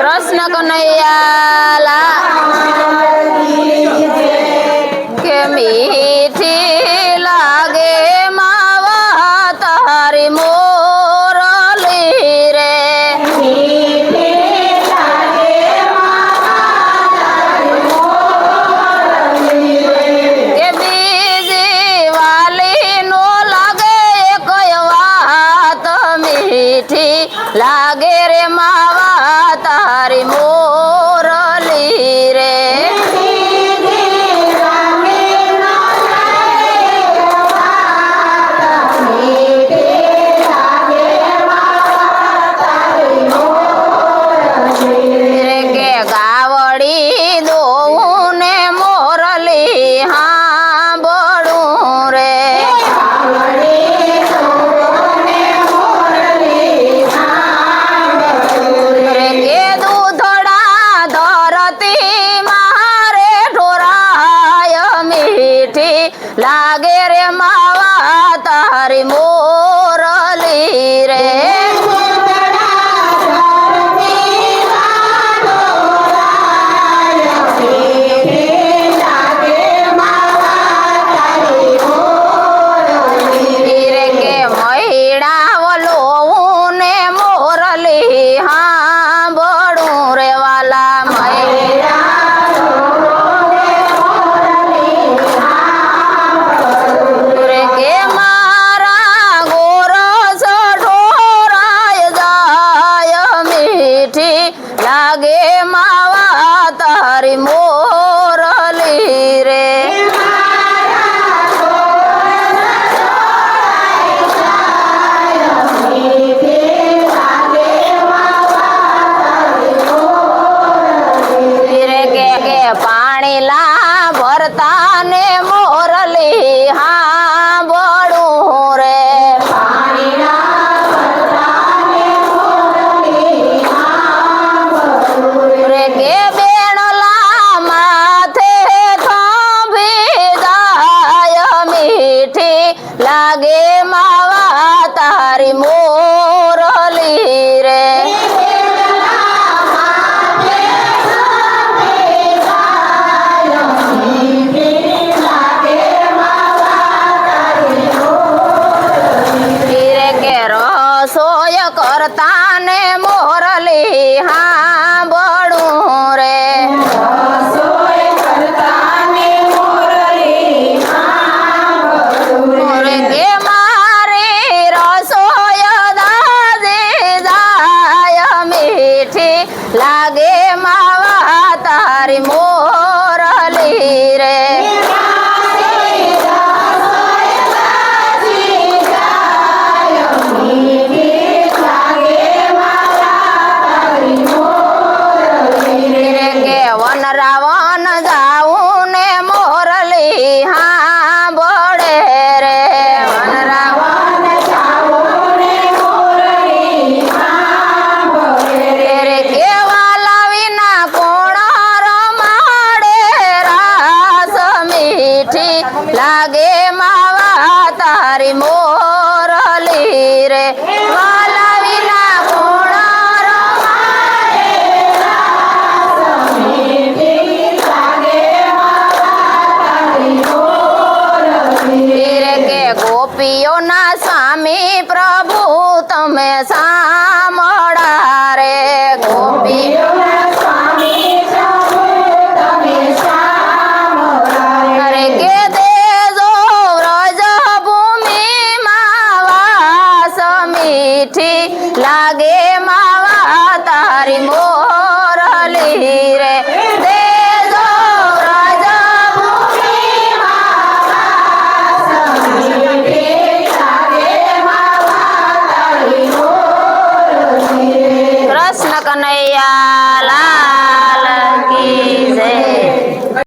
કૃષ્ણ કનૈયા કે મીઠી લાગે માવા તારી મોરલી રે કે બીજી વાલી નો લાગે કઈ વાત મીઠી લાગે રે માવા તારી મોરલી રે કે ગાવડી દોવું ને મોરલી હાંભળું રે કે દૂધડા ધરતી મારે ઢોરાય મીઠી લાગે રે માવા તારી મોરલી રે કે મહિડા વલોવું ને મોરલી હાંભળું રે વાલા કે મારા ગોરસ ઢોરાય જાય મીઠી લાગે માવા તારી મોરલી રે કે પાણી લા ભરતા ને મોરલી હાંભળું રે કે બેણલા માથે થાંભી જાય મીઠી લાગે માવા તારી મોરલી રે કે રસોય કરતા ને મોરલી હાંભળું રે કે મારી રસોય દાદી જાય મીઠી લાગે માવા તારી મોરલી રે કે વન રાવણ જાવું ને મોરલી હાંભળે રે વન રાવણ કે વાલા વિના કોણ રમાડે રાસ મીઠી લાગે માવા તારી મોરલી રે વાલા વિના કોણ કે ગોપીઓના સ્વામી પ્રભુ તમે સાંભળા રે અરે કે દેજો વ્રજ ભૂમિમાં વાસ મીઠી લાગે માવા તારી મોરલી રે દેજો વ્રજ કૃષ્ણ કનૈયા